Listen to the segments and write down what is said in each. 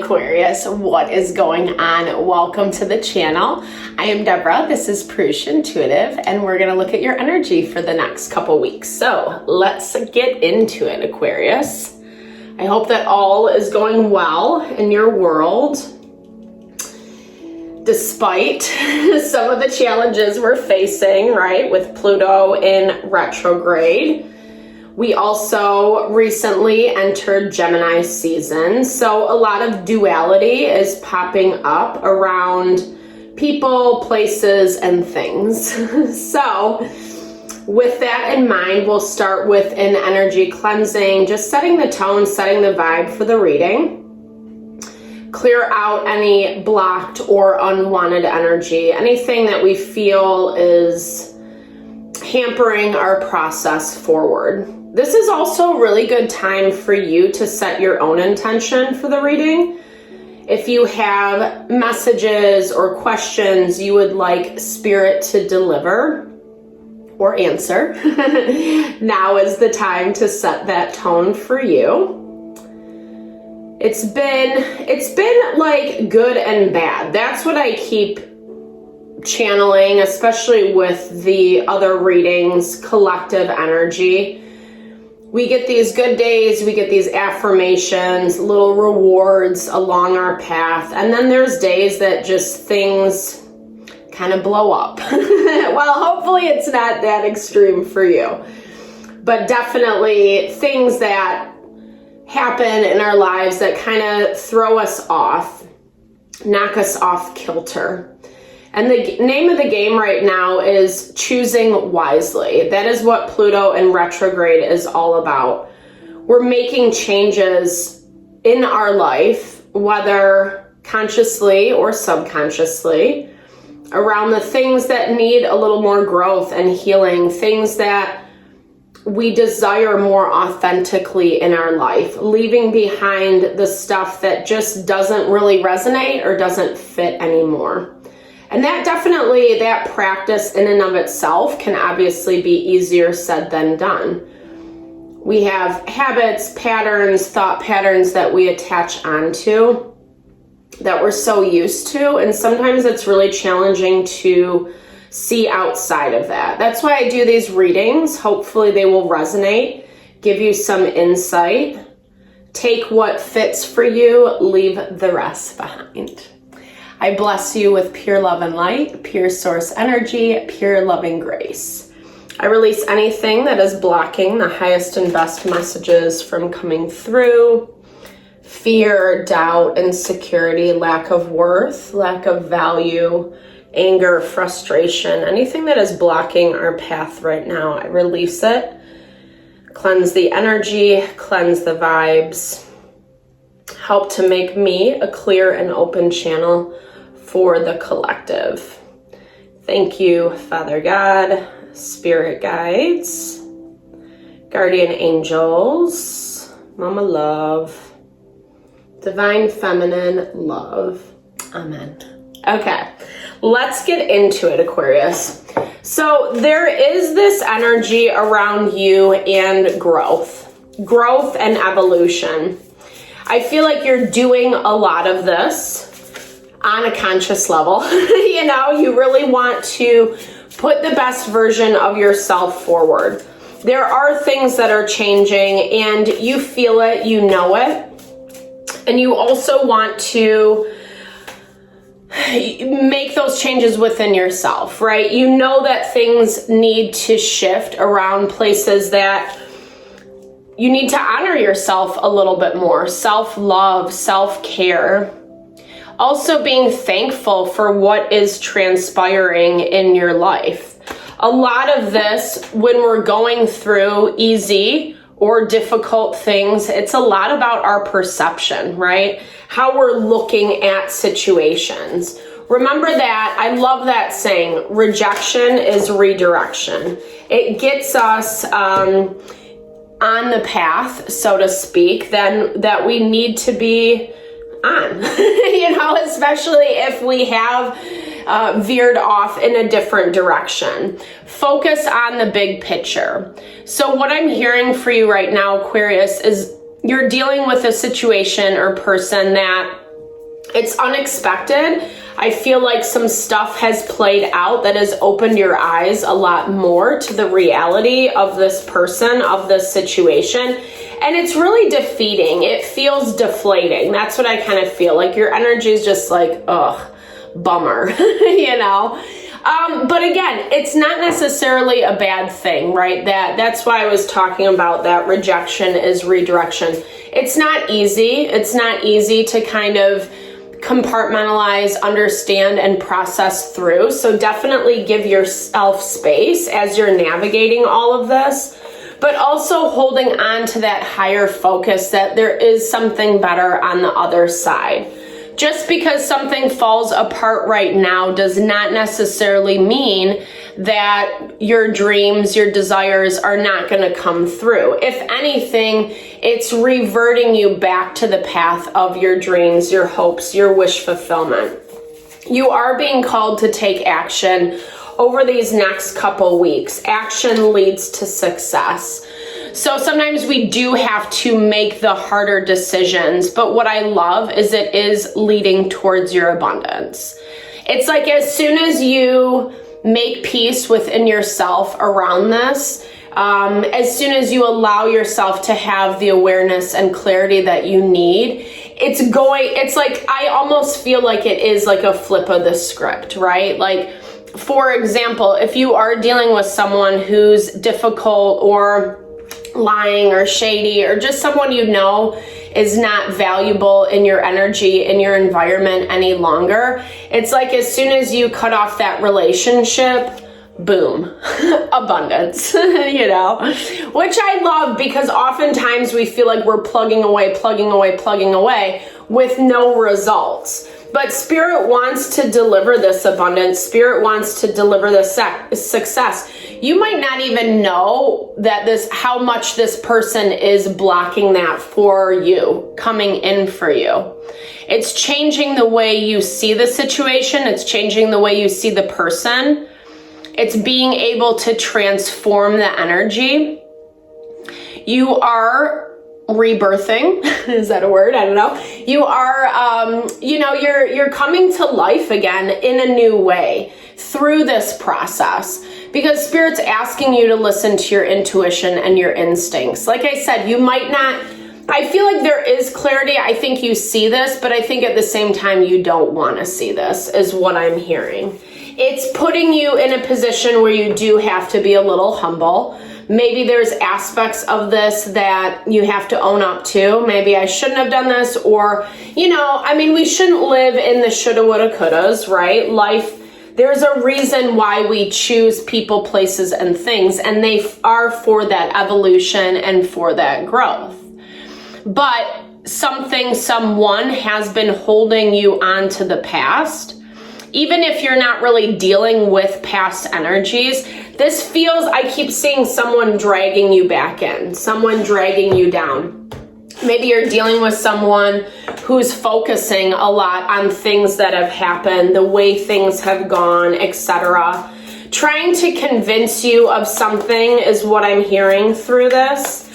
Aquarius, what is going on? Welcome to the channel. I am Deborah, this is Purusha Intuitive, and we're gonna look at your energy for the next couple weeks. So let's get into it, Aquarius. I hope that all is going well in your world, despite some of the challenges we're facing, right, with Pluto in retrograde. We also recently entered Gemini season, so a lot of duality is popping up around people, places, and things. So with that in mind, we'll start with an energy cleansing, just setting the tone, setting the vibe for the reading. Clear out any blocked or unwanted energy, anything that we feel is hampering our process forward. This is also a really good time for you to set your own intention for the reading. If you have messages or questions you would like Spirit to deliver or answer, now is the time to set that tone for you. It's been like good and bad. That's what I keep channeling, especially with the other readings, collective energy. We get these good days, we get these affirmations, little rewards along our path, and then there's days that just things kind of blow up. Well, hopefully it's not that extreme for you, but definitely things that happen in our lives that kind of throw us off, knock us off kilter. And the name of the game right now is choosing wisely. That is what Pluto in retrograde is all about. We're making changes in our life, whether consciously or subconsciously, around the things that need a little more growth and healing, things that we desire more authentically in our life, leaving behind the stuff that just doesn't really resonate or doesn't fit anymore. And that definitely, that practice in and of itself can obviously be easier said than done. We have habits, patterns, thought patterns that we attach onto that we're so used to, and sometimes it's really challenging to see outside of that. That's why I do these readings. Hopefully they will resonate, give you some insight. Take what fits for you, leave the rest behind. I bless you with pure love and light, pure source energy, pure loving grace. I release anything that is blocking the highest and best messages from coming through. Fear, doubt, insecurity, lack of worth, lack of value, anger, frustration, anything that is blocking our path right now, I release it. Cleanse the energy, cleanse the vibes. Help to make me a clear and open channel for the collective. Thank you, Father God, Spirit Guides, Guardian Angels, Mama Love, Divine Feminine Love. Amen. Okay, let's get into it, Aquarius. So there is this energy around you and growth and evolution. I feel like you're doing a lot of this on a conscious level. You know, you really want to put the best version of yourself forward. There are things that are changing and you feel it, you know it. And you also want to make those changes within yourself, right? You know that things need to shift around places that you need to honor yourself a little bit more. Self-love, self-care. Also being thankful for what is transpiring in your life. A lot of this, when we're going through easy or difficult things, it's a lot about our perception, right? How we're looking at situations. Remember that, I love that saying, rejection is redirection. It gets us on the path, so to speak, then that we need to be on, you know, especially if we have veered off in a different direction. Focus on the big picture. So what I'm hearing for you right now, Aquarius, is you're dealing with a situation or person that It's unexpected. I feel like some stuff has played out that has opened your eyes a lot more to the reality of this person, of this situation. And it's really defeating. It feels deflating. That's what I kind of feel like. Your energy is just like, ugh, bummer, you know? But again, it's not necessarily a bad thing, right? That's why I was talking about that rejection is redirection. It's not easy. It's not easy to kind of compartmentalize, understand, and process through. So definitely give yourself space as you're navigating all of this, but also holding on to that higher focus that there is something better on the other side. Just because something falls apart right now does not necessarily mean that your dreams, your desires are not going to come through. If anything, it's reverting you back to the path of your dreams, your hopes, your wish fulfillment. You are being called to take action over these next couple weeks. Action leads to success. So sometimes we do have to make the harder decisions, but what I love is it is leading towards your abundance. It's like as soon as you make peace within yourself around this, as soon as you allow yourself to have the awareness and clarity that you need, it's like, I almost feel like it is like a flip of the script, right? Like, for example, if you are dealing with someone who's difficult or lying or shady, or just someone you know is not valuable in your energy, in your environment any longer, it's like as soon as you cut off that relationship, boom, abundance, you know, which I love, because oftentimes we feel like we're plugging away with no results. But Spirit wants to deliver this abundance. Spirit wants to deliver this success. You might not even know that how much this person is blocking that for you, coming in for you. It's changing the way you see the situation. It's changing the way you see the person. It's being able to transform the energy. You are rebirthing. Is that a word? I don't know. You are, you're coming to life again in a new way through this process, because Spirit's asking you to listen to your intuition and your instincts. Like I said, you might not, I feel like there is clarity. I think you see this, but I think at the same time, you don't want to see this, is what I'm hearing. It's putting you in a position where you do have to be a little humble. Maybe there's aspects of this that you have to own up to. Maybe I shouldn't have done this, or, we shouldn't live in the shoulda, woulda, couldas, right? Life, there's a reason why we choose people, places, and things, and they are for that evolution and for that growth. But someone has been holding you on to the past. Even if you're not really dealing with past energies, this feels, I keep seeing someone dragging you back in, someone dragging you down. Maybe you're dealing with someone who's focusing a lot on things that have happened, the way things have gone, etc. Trying to convince you of something is what I'm hearing through this.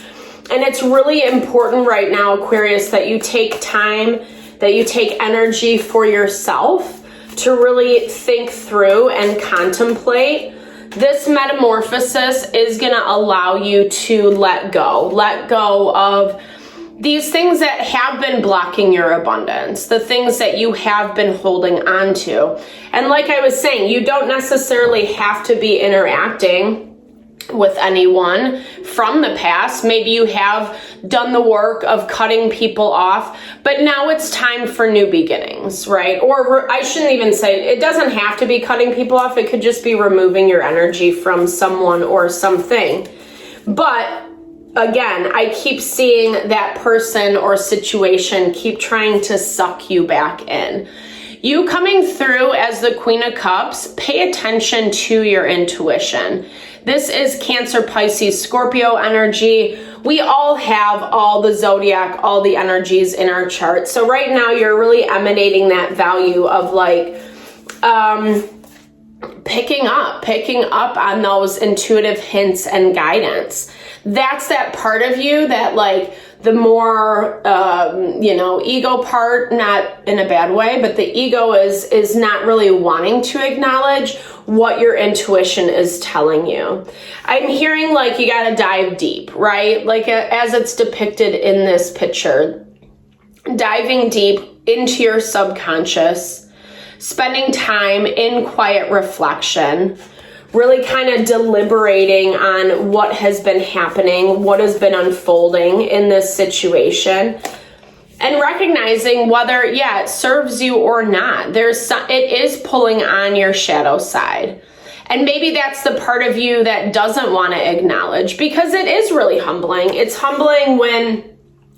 And it's really important right now, Aquarius, that you take time, that you take energy for yourself to really think through and contemplate. This metamorphosis is going to allow you to let go of these things that have been blocking your abundance, the things that you have been holding on to. And like I was saying, you don't necessarily have to be interacting with anyone from the past. Maybe you have done the work of cutting people off, but now it's time for new beginnings, right? Or I shouldn't even say, it doesn't have to be cutting people off. It could just be removing your energy from someone or something. But again, I keep seeing that person or situation keep trying to suck you back in. You coming through as the Queen of Cups, pay attention to your intuition. This is Cancer, Pisces, Scorpio energy. We all have all the zodiac, all the energies in our chart. So right now you're really emanating that value of like picking up on those intuitive hints and guidance. That's that part of you that, like, the more, ego part, not in a bad way, but the ego is not really wanting to acknowledge what your intuition is telling you. I'm hearing, like, you got to dive deep, right? Like, as it's depicted in this picture, diving deep into your subconscious, spending time in quiet reflection, really kind of deliberating on what has been happening, what has been unfolding in this situation, and recognizing whether, it serves you or not. It is pulling on your shadow side. And maybe that's the part of you that doesn't want to acknowledge, because it is really humbling. It's humbling when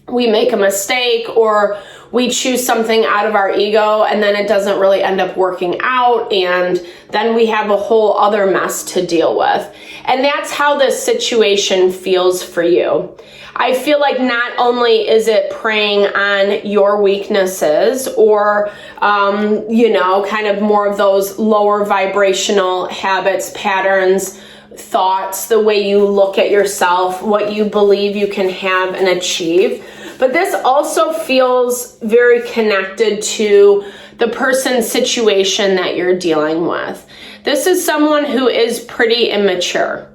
we make a mistake or we choose something out of our ego and then it doesn't really end up working out, and then we have a whole other mess to deal with. And that's how this situation feels for you. I feel like not only is it preying on your weaknesses or, kind of more of those lower vibrational habits, patterns, thoughts, the way you look at yourself, what you believe you can have and achieve, but this also feels very connected to the person's situation that you're dealing with. This is someone who is pretty immature.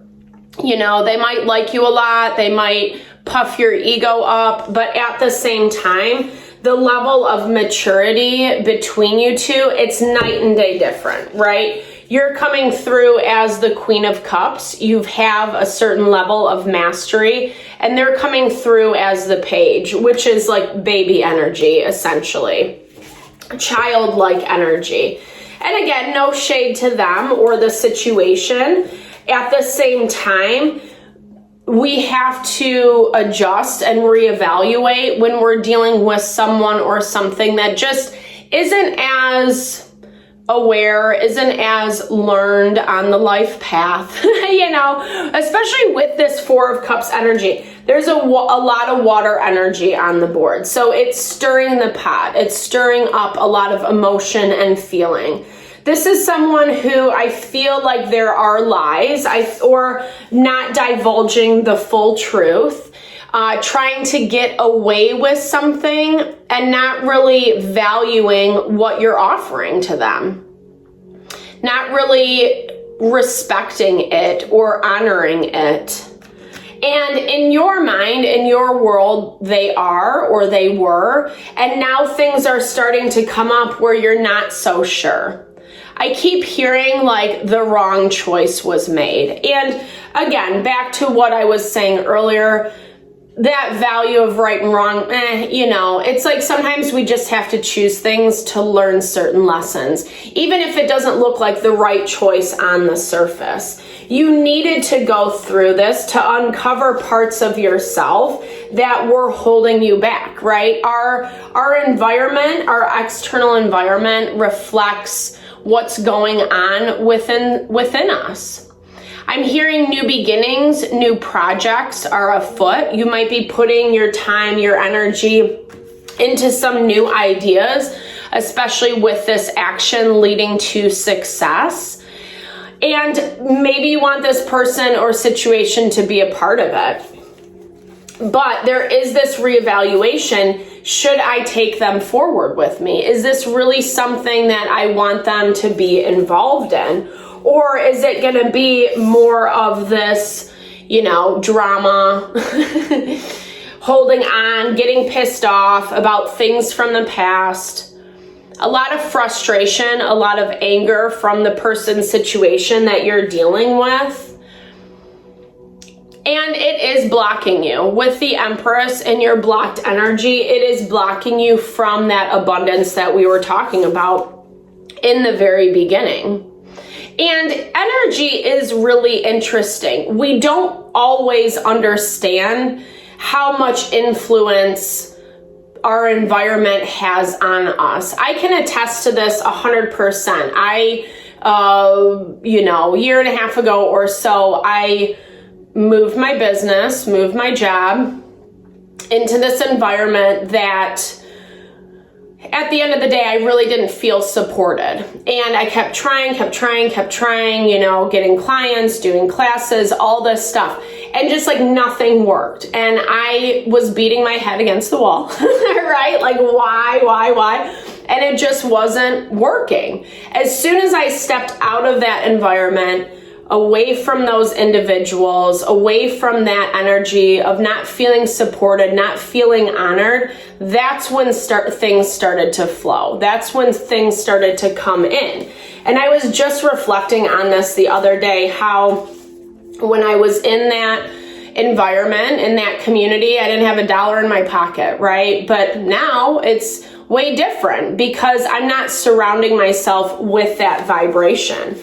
They might like you a lot, they might puff your ego up, but at the same time, the level of maturity between you two, it's night and day different, right? You're coming through as the Queen of Cups. You have a certain level of mastery, and they're coming through as the Page, which is like baby energy, essentially. Childlike energy. And again, no shade to them or the situation. At the same time, we have to adjust and reevaluate when we're dealing with someone or something that just isn't as aware, isn't as learned on the life path, especially with this Four of Cups energy. There's a lot of water energy on the board. So it's stirring the pot. It's stirring up a lot of emotion and feeling. This is someone who I feel like there are lies or not divulging the full truth, trying to get away with something and not really valuing what you're offering to them, not really respecting it or honoring it. And in your mind, in your world, they are or they were, and now things are starting to come up where you're not so sure. I keep hearing like the wrong choice was made. And again, back to what I was saying earlier, that value of right and wrong, it's like sometimes we just have to choose things to learn certain lessons, even if it doesn't look like the right choice on the surface. You needed to go through this to uncover parts of yourself that were holding you back, right? Our environment, our external environment reflects what's going on within us. I'm hearing new beginnings, new projects are afoot. You might be putting your time, your energy into some new ideas, especially with this action leading to success. And maybe you want this person or situation to be a part of it. But there is this reevaluation. Should I take them forward with me? Is this really something that I want them to be involved in? Or is it going to be more of this, drama, holding on, getting pissed off about things from the past? A lot of frustration, a lot of anger from the person's situation that you're dealing with. And it is blocking you. With the Empress and your blocked energy, it is blocking you from that abundance that we were talking about in the very beginning. And energy is really interesting. We don't always understand how much influence our environment has on us. I can attest to this 100%. A year and a half ago or so, I moved my business, moved my job into this environment that at the end of the day, I really didn't feel supported. And I kept trying, you know, getting clients, doing classes, all this stuff. And just like nothing worked. And I was beating my head against the wall, right? Like why? And it just wasn't working. As soon as I stepped out of that environment, away from those individuals, away from that energy of not feeling supported, not feeling honored, that's when things started to flow. That's when things started to come in. And I was just reflecting on this the other day, how when I was in that environment, in that community, I didn't have $1 in my pocket, right? But now it's way different because I'm not surrounding myself with that vibration.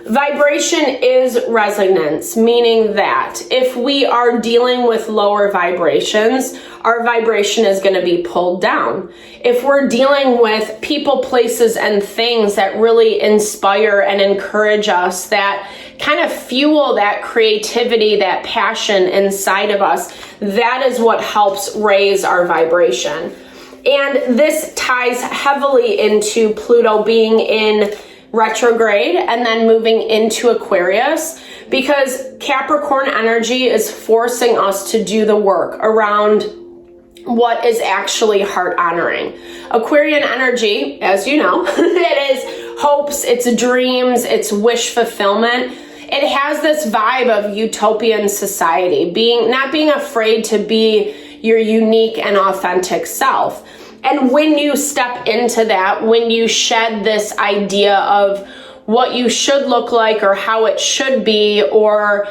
Vibration is resonance, meaning that if we are dealing with lower vibrations, our vibration is going to be pulled down. If we're dealing with people, places, and things that really inspire and encourage us, that kind of fuel that creativity, that passion inside of us, that is what helps raise our vibration. And this ties heavily into Pluto being in retrograde and then moving into Aquarius, because Capricorn energy is forcing us to do the work around what is actually heart honoring. Aquarian energy, as you know, it is hopes, it's dreams, it's wish fulfillment. It has this vibe of utopian society, not being afraid to be your unique and authentic self. And when you step into that, when you shed this idea of what you should look like or how it should be, or,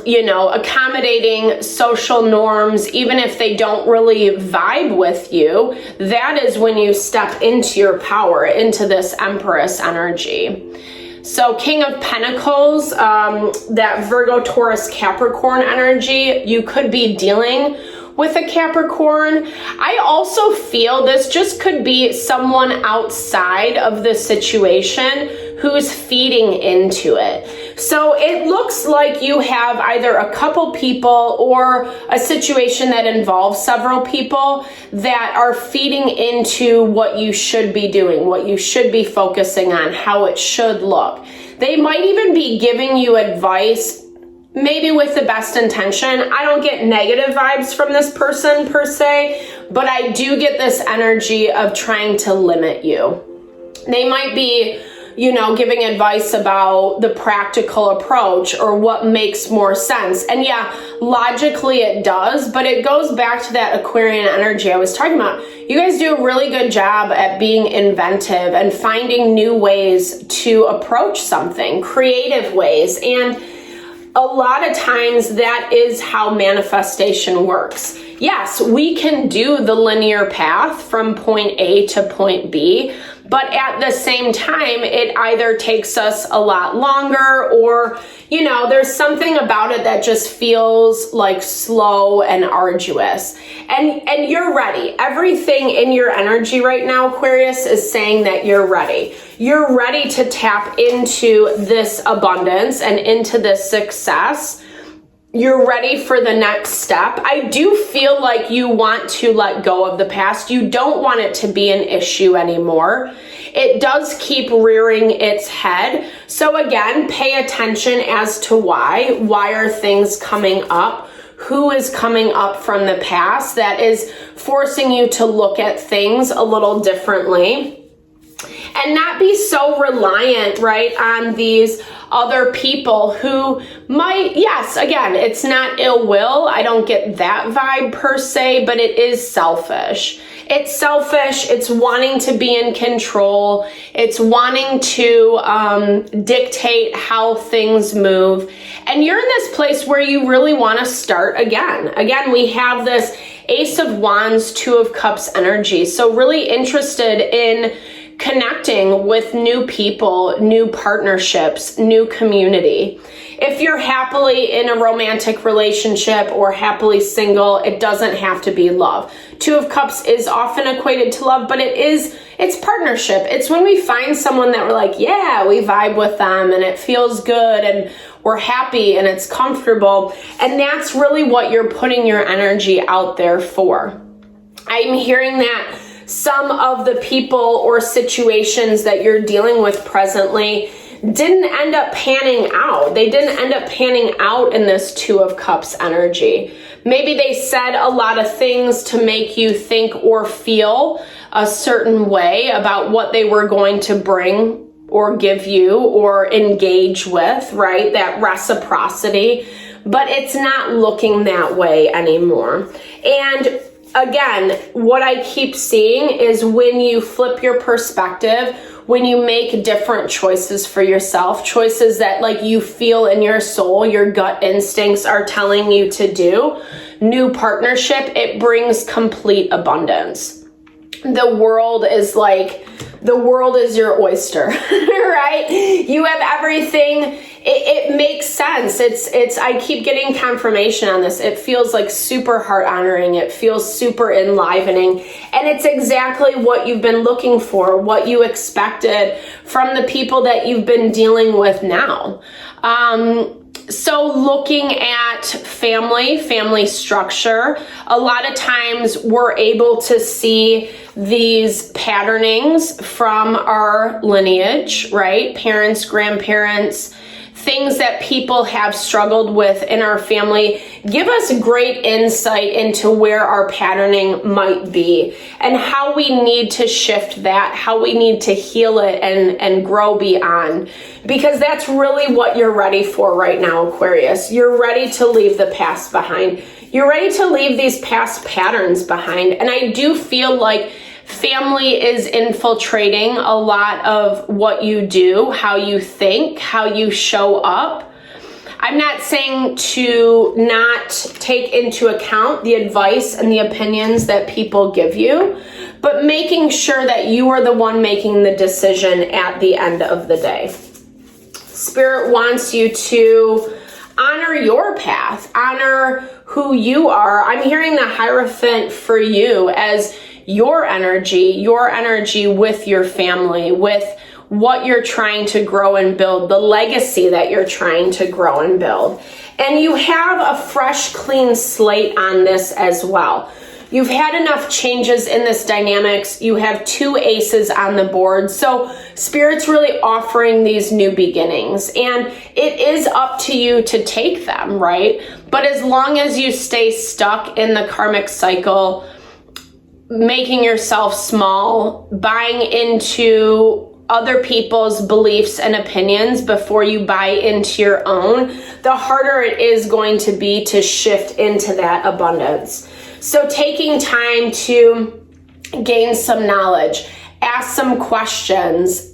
you know, accommodating social norms, even if they don't really vibe with you, that is when you step into your power, into this Empress energy. So King of Pentacles, that Virgo, Taurus, Capricorn energy, you could be dealing with a Capricorn. I also feel this just could be someone outside of the situation who's feeding into it. So it looks like you have either a couple people or a situation that involves several people that are feeding into what you should be doing, what you should be focusing on, how it should look. They might even be giving you advice, maybe with the best intention. I don't get negative vibes from this person per se, but I do get this energy of trying to limit you. They might be, you know, giving advice about the practical approach or what makes more sense. And yeah, logically it does, but it goes back to that Aquarian energy I was talking about. You guys do a really good job at being inventive and finding new ways to approach something, creative ways. And a lot of times that is how manifestation works. Yes, we can do the linear path from point A to point B, but at the same time, it either takes us a lot longer or, you know, there's something about it that just feels like slow and arduous. And you're ready. Everything in your energy right now, Aquarius, is saying that you're ready. You're ready to tap into this abundance and into this success. You're ready for the next step. I do feel like you want to let go of the past. You don't want it to be an issue anymore. It does keep rearing its head. So again, pay attention as to why. Why are things coming up? Who is coming up from the past that is forcing you to look at things a little differently? And not be so reliant, right, on these other people who might, yes, again, it's not ill will. I don't get that vibe per se, but it is selfish. It's selfish. It's wanting to be in control. It's wanting to dictate how things move. And you're in this place where you really want to start again. Again, we have this Ace of Wands, Two of Cups energy. So really interested in connecting with new people, new partnerships, new community. If you're happily in a romantic relationship or happily single, it doesn't have to be love. Two of Cups is often equated to love, but it's partnership. It's when we find someone that we're like, yeah, we vibe with them and it feels good and we're happy and it's comfortable. And that's really what you're putting your energy out there for. I'm hearing that some of the people or situations that you're dealing with presently didn't end up panning out. They didn't end up panning out in this Two of Cups energy. Maybe they said a lot of things to make you think or feel a certain way about what they were going to bring or give you or engage with, right? That reciprocity. But it's not looking that way anymore. And again, what I keep seeing is when you flip your perspective, when you make different choices for yourself, choices that like you feel in your soul, your gut instincts are telling you to do, new partnership, it brings complete abundance. The world is your oyster, right? You have everything. It makes sense. I keep getting confirmation on this. It feels like super heart honoring. It feels super enlivening. And it's exactly what you've been looking for, what you expected from the people that you've been dealing with now. So looking at family structure, a lot of times we're able to see these patternings from our lineage, right? Parents, grandparents, things that people have struggled with in our family give us great insight into where our patterning might be and how we need to shift that, how we need to heal it and grow beyond. Because that's really what you're ready for right now, Aquarius. You're ready to leave the past behind. You're ready to leave these past patterns behind. And I do feel like family is infiltrating a lot of what you do, how you think, how you show up. I'm not saying to not take into account the advice and the opinions that people give you, but making sure that you are the one making the decision at the end of the day. Spirit wants you to honor your path, honor who you are. I'm hearing the Hierophant for you as your energy with your family, with what you're trying to grow and build, the legacy that you're trying to grow and build. And you have a fresh, clean slate on this as well. You've had enough changes in this dynamics. You have 2 aces on the board. So Spirit's really offering these new beginnings. And it is up to you to take them, right? But as long as you stay stuck in the karmic cycle, making yourself small, buying into other people's beliefs and opinions before you buy into your own, the harder it is going to be to shift into that abundance. So taking time to gain some knowledge, ask some questions,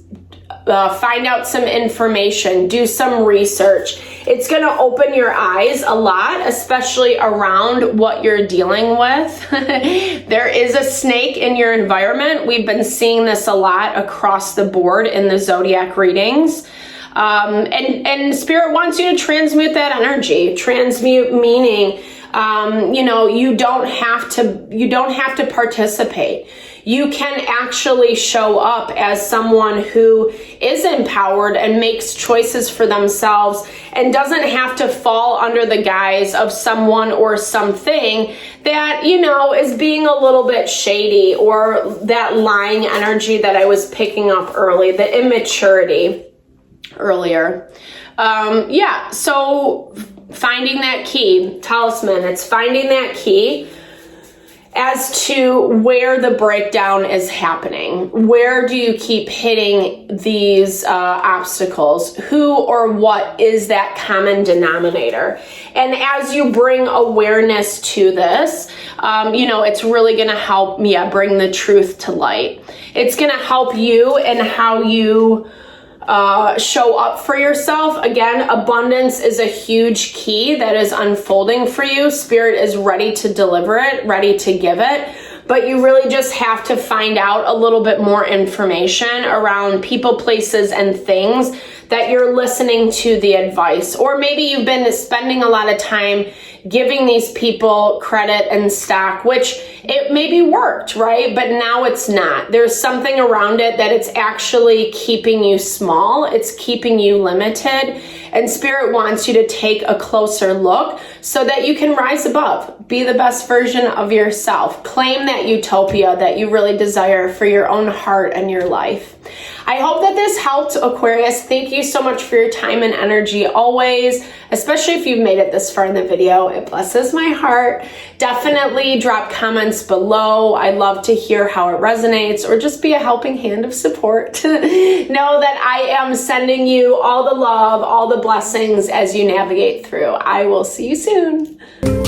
find out some information, do some research. It's going to open your eyes a lot, especially around what you're dealing with. There is a snake in your environment. We've been seeing this a lot across the board in the zodiac readings. And Spirit wants you to transmute that energy. Transmute meaning, you don't have to participate. You can actually show up as someone who is empowered and makes choices for themselves and doesn't have to fall under the guise of someone or something that, is being a little bit shady, or that lying energy that I was picking up early, the immaturity earlier. So finding that key, talisman, it's finding that key as to where the breakdown is happening. Where do you keep hitting these obstacles? Who or what is that common denominator? And as you bring awareness to this, it's really going to help bring the truth to light. It's going to help you in how you show up for yourself. Again, abundance is a huge key that is unfolding for you. Spirit is ready to deliver it, ready to give it. But you really just have to find out a little bit more information around people, places, and things that you're listening to the advice. Or maybe you've been spending a lot of time giving these people credit and stock, which it maybe worked, right? But now it's not. There's something around it that it's actually keeping you small. It's keeping you limited. And Spirit wants you to take a closer look so that you can rise above, be the best version of yourself, claim that utopia that you really desire for your own heart and your life. I hope that this helped, Aquarius. Thank you so much for your time and energy always, especially if you've made it this far in the video. It blesses my heart. Definitely drop comments below. I love to hear how it resonates, or just be a helping hand of support. Know that I am sending you all the love, all the blessings as you navigate through. I will see you soon.